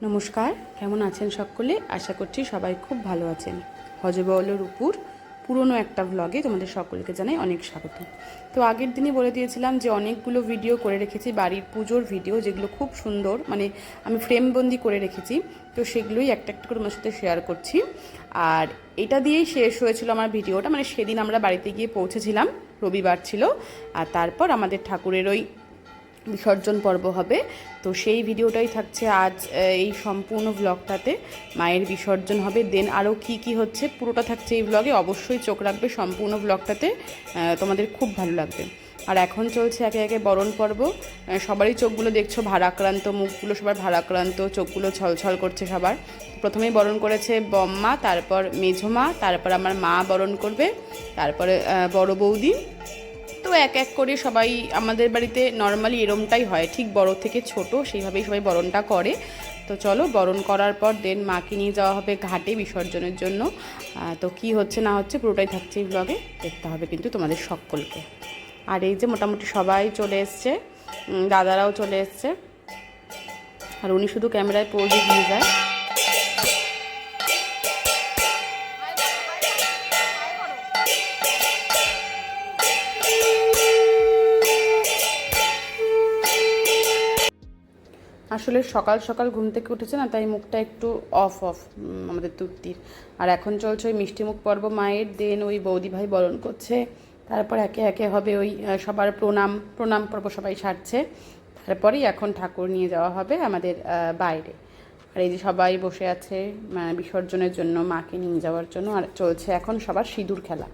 নমস্কার, কেমন আছেন সকলে? আশা করছি সবাই খুব ভালো আছেন। হজবল রূপুর পুরনো একটা ব্লগে তোমাদের সকলকে জানাই অনেক স্বাগত। তো আগের দিনই বলে দিয়েছিলাম যে অনেকগুলো ভিডিও করে রেখেছি, বাড়ির পুজোর ভিডিও, যেগুলো খুব সুন্দর, মানে আমি ফ্রেমবন্দি করে রেখেছি। তো সেগুলোই একটা একটা করে আমার সাথে শেয়ার করছি। আর এটা দিয়েই শেষ হয়েছিল আমার ভিডিওটা, মানে সেদিন আমরা বাড়িতে গিয়ে পৌঁছেছিলাম, রবিবার ছিল। আর তারপর আমাদের ঠাকুরের ওই বিসর্জন পর্ব হবে। তো সেই ভিডিওটাই থাকছে আজ এই সম্পূর্ণ ব্লগটাতে। মায়ের বিসর্জন হবে, দেন আরও কি কি হচ্ছে পুরোটা থাকছে এই ব্লগে। অবশ্যই চোখ রাখবে সম্পূর্ণ ব্লগটাতে, তোমাদের খুব ভালো লাগবে। আর এখন চলছে একে একে বরণ পর্ব। সবারই চোখগুলো দেখছো ভারাক্রান্ত, মুখগুলো সবার ভারাক্রান্ত, চোখগুলো ছলছল করছে সবার। প্রথমেই বরণ করেছে বম্মা, তারপর মেঝোমা, তারপর আমার মা বরণ করবে, তারপরে বড় বৌদি। তো এক এক করে সবাই, আমাদের বাড়িতে নর্মালি এরমটাই হয়, ঠিক বড় থেকে ছোট সেইভাবেই সবাই বরণটা করে। তো চলো, বরণ করার পর দেন মাকে নিয়ে যাওয়া হবে ঘাটে বিসর্জনের জন্য। তো কি হচ্ছে না হচ্ছে পুরোটাই থাকছে এই ব্লগে, দেখতে হবে কিন্তু তোমাদের সকলকে। আর এই যে মোটামুটি সবাই চলে এসছে, দাদারাও চলে এসছে, আর উনি শুধু ক্যামেরায় পোজ দিয়ে যায়। আসলে সকাল সকাল ঘুম থেকে উঠেছে না, তাই মুখটা একটু অফ আমাদের তৃপ্তির। আর এখন চলছে ওই মিষ্টিমুখ পর্ব মায়ের, দেন ওই বৌদি ভাই বরণ করছে, তারপর একে একে হবে ওই সবার প্রণাম পর্ব সবাই সারছে। তারপরেই এখন ঠাকুর নিয়ে যাওয়া হবে আমাদের বাইরে। আর এই যে সবাই বসে আছে বিসর্জনের জন্য, মাকে নিয়ে যাওয়ার জন্য। আর চলছে এখন সবার সিঁদুর খেলা।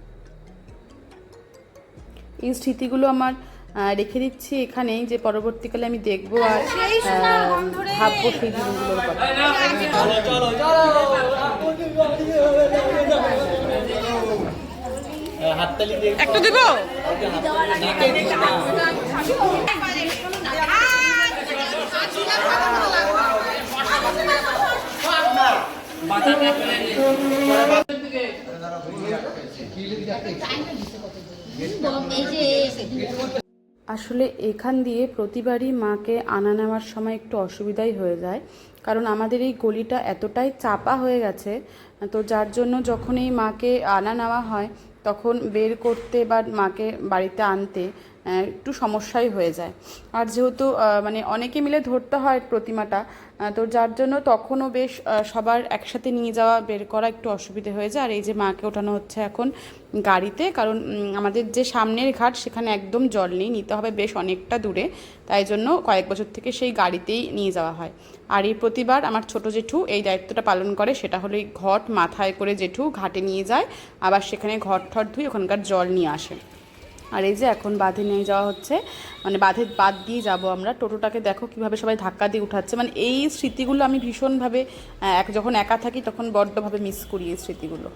এই স্মৃতিগুলো আমার রেখে দিচ্ছি এখানেই, যে পরবর্তীকালে আমি দেখবো আর ভাববো সেই দিনগুলোর কথা। একটু দিব আসলে এখান দিয়ে প্রতিবারই মাকে আনা নেওয়ার সময় একটু অসুবিধাই হয়ে যায়, কারণ আমাদের এই গলিটা এতটাই চাপা হয়ে গেছে। তো যার জন্য যখন এই মাকে আনা নেওয়া হয়, তখন বের করতে বা মাকে বাড়িতে আনতে একটু সমস্যাই হয়ে যায়। আর যেহেতু মানে অনেকে মিলে ধরতে হয় প্রতিমাটা, তো যার জন্য তখনও বেশ সবার একসাথে নিয়ে যাওয়া বের করা একটু অসুবিধে হয়ে যায়। আর এই যে মাকে ওঠানো হচ্ছে এখন গাড়িতে, কারণ আমাদের যে সামনের ঘাট সেখানে একদম জল নেই, নিতে হবে বেশ অনেকটা দূরে, তাই জন্য কয়েক বছর থেকে সেই গাড়িতেই নিয়ে যাওয়া হয়। আর এই প্রতিবার আমার ছোট জেঠু এই দায়িত্বটা পালন করে, সেটা হলো এই ঘট মাথায় করে জেঠু ঘাটে নিয়ে যায়, আবার সেখানে ঘট ঠট ধুয়ে ওখানকার জল নিয়ে আসে। আর এই যে এখন বাঁধে নিয়ে যাওয়া হচ্ছে, মানে বাঁধ দিয়ে যাব আমরা। টোটোটাকে দেখো কীভাবে সবাই ধাক্কা দিয়ে উঠাচ্ছে, মানে এই স্মৃতিগুলো আমি ভীষণভাবে যখন একা থাকি তখন বড্ডভাবে মিস করি এই স্মৃতিগুলো।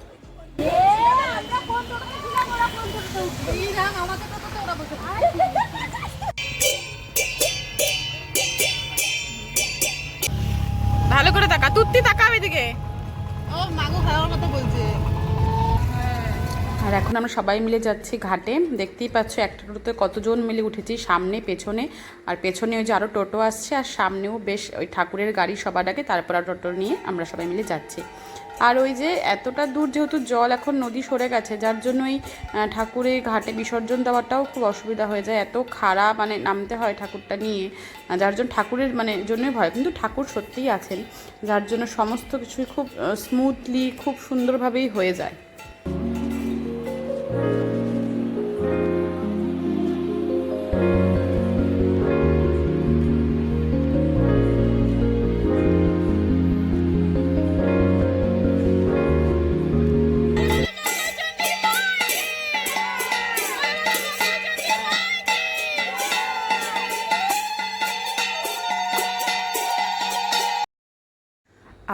ভালো করে তাকা, তুত্তি তাকা এদিকে। ও মাগো খাওয়ার কথা বলছে। আর এখন আমরা সবাই মিলে যাচ্ছি ঘাটে। দেখতেই পাচ্ছ একটা টোটোতে কতজন মিলে উঠেছি, সামনে পেছনে। আর পেছনে ওই যে আরও টোটো আসছে, আর সামনেও বেশ ওই ঠাকুরের গাড়ি সবার আগে, তারপর আর টোটো নিয়ে আমরা সবাই মিলে যাচ্ছি। আর ওই যে এতটা দূর যেহেতু জল এখন নদী সরে গেছে, যার জন্য ওই ঠাকুরের ঘাটে বিসর্জন দেওয়াটাও খুব অসুবিধা হয়ে যায়, এত খারাপ মানে নামতে হয় ঠাকুরটা নিয়ে, যার জন্য ঠাকুরের মানে জন্যই ভয়। কিন্তু ঠাকুর সত্যিই আছেন, যার জন্য সমস্ত কিছুই খুব স্মুথলি খুব সুন্দরভাবেই হয়ে যায়।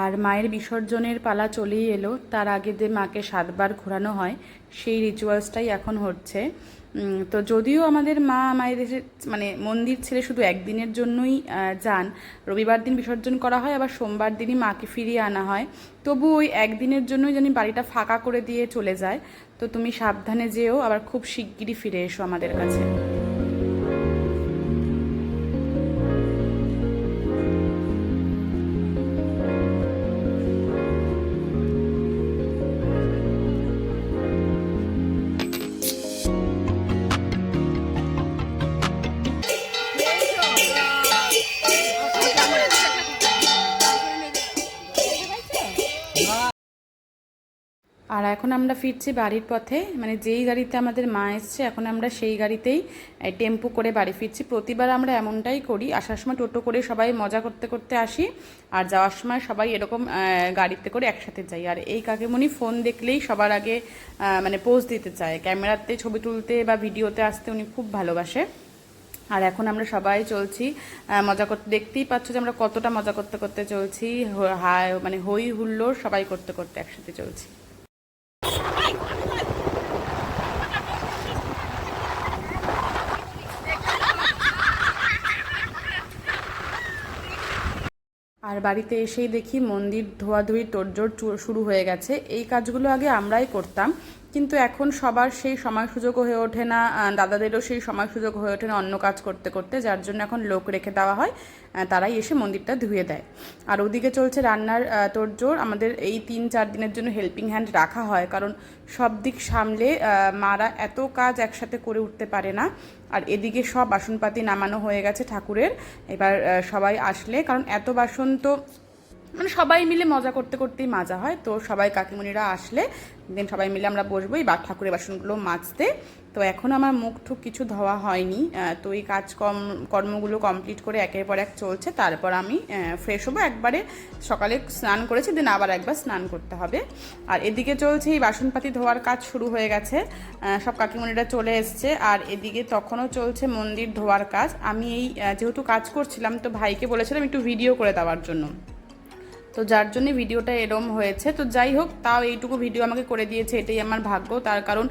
আর মায়ের বিসর্জনের পালা চলেই এলো। তার আগে যে মাকে 7 বার ঘোরানো হয়, সেই রিচুয়ালসটাই এখন হচ্ছে। তো যদিও আমাদের মা মায়ের মানে মন্দির ছেড়ে শুধু একদিনের জন্যই যান, রবিবার দিন বিসর্জন করা হয়, আবার সোমবার দিনই মাকে ফিরিয়ে আনা হয়, তবু ওই একদিনের জন্যই জানি বাড়িটা ফাঁকা করে দিয়ে চলে যায়। তো তুমি সাবধানে যেও, আবার খুব শিগগিরই ফিরে এসো আমাদের কাছে। আর এখন আমরা ফিরছি বাড়ির পথে, মানে যেই গাড়িতে আমাদের মা এসছে এখন আমরা সেই গাড়িতেই টেম্পো করে বাড়ি ফিরছি। প্রতিবার আমরা এমনটাই করি, আসার সময় টোটো করে সবাই মজা করতে করতে আসি, আর যাওয়ার সময় সবাই এরকম গাড়িতে করে একসাথে যাই। আর এই কাকিমণি ফোন দেখলেই সবার আগে মানে পোজ দিতে চায়, ক্যামেরাতে ছবি তুলতে বা ভিডিওতে আসতে উনি খুব ভালোবাসে। আর এখন আমরা সবাই চলছি মজা করতে, দেখতেই পাচ্ছ যে আমরা কতটা মজা করতে করতে চলছি, মানে হই হুল্লোড় সবাই করতে করতে একসাথে চলছি। আর বাড়িতে এসেই দেখি মন্দির ধোয়াধুয়ি তোড়জোড় শুরু হয়ে গেছে। এই কাজগুলো আগে আমরাই করতাম, কিন্তু এখন সবার সেই সময় সুযোগও হয়ে ওঠে না, দাদাদেরও সেই সময় সুযোগ হয়ে ওঠে না অন্য কাজ করতে করতে, যার জন্য এখন লোক রেখে দেওয়া হয়, তারাই এসে মন্দিরটা ধুয়ে দেয়। আর ওদিকে চলছে রান্নার তোড়জোড়। আমাদের এই 3-4 দিনের জন্য হেল্পিং হ্যান্ড রাখা হয়, কারণ সব দিক সামলে মারা এত কাজ একসাথে করে উঠতে পারে না। আর এদিকে সব বাসনপাতি নামানো হয়ে গেছে ঠাকুরের, এবার সবাই আসলে, কারণ এত বাসন তো মানে সবাই মিলে মজা করতে করতেই মাজা হয়, তো সবাই কাকিমণিরা আসলে দেন সবাই মিলে আমরা বসবোই বা ঠাকুরের বাসনগুলো মাজতে। তো এখন আমার মুখ ঠুক কিছু ধোয়া হয়নি, তো এই কর্মগুলো কমপ্লিট করে একের পর এক চলছে। তারপর আমি ফ্রেশ হবো, একবারে সকালে স্নান করেছি, দেন আবার একবার স্নান করতে হবে। আর এদিকে চলছে এই বাসনপাতি ধোয়ার কাজ শুরু হয়ে গেছে, সব কাকিমণিরা চলে এসছে। আর এদিকে তখনও চলছে মন্দির ধোয়ার কাজ। আমি এই যেহেতু কাজ করছিলাম, তো ভাইকে বলেছিলাম একটু ভিডিও করে দেওয়ার জন্য, তো যার জন্য ভিডিওটা এরম হয়েছে। তো যাই হোক, তাও এইটুকু ভিডিও আমাকে করে দিয়েছে, এটাই আমার ভাগ্য। তার কারণ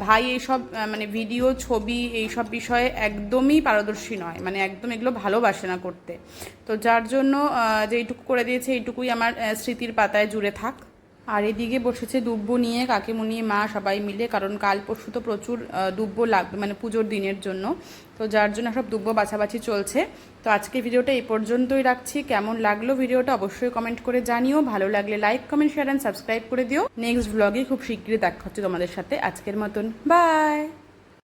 ভাই এইসব মানে ভিডিও ছবি এইসব বিষয়ে একদমই পারদর্শী নয়, মানে একদম এগুলো ভালোবাসে না করতে। তো যার জন্য যে এইটুকু করে দিয়েছে এইটুকুই আমার স্মৃতির পাতায় জুড়ে থাক। আর এদিকে বসেছে দুব্ব নিয়ে কাকিমুনি মা সবাই মিলে, কারণ কাল পরশু তো প্রচুর দুব্ব লাগবে মানে পুজোর দিনের জন্য, তো যার জন্য সব দুব্ব বাছাবাছি চলছে। তো আজকে ভিডিওটা এই পর্যন্তই রাখছি। কেমন লাগলো ভিডিওটা অবশ্যই কমেন্ট করে জানিও, ভালো লাগলে like comment share and subscribe করে দিও। নেক্সট ব্লগে খুব শীঘ্রই দেখা হচ্ছে তোমাদের সাথে। আজকের মতন বাই।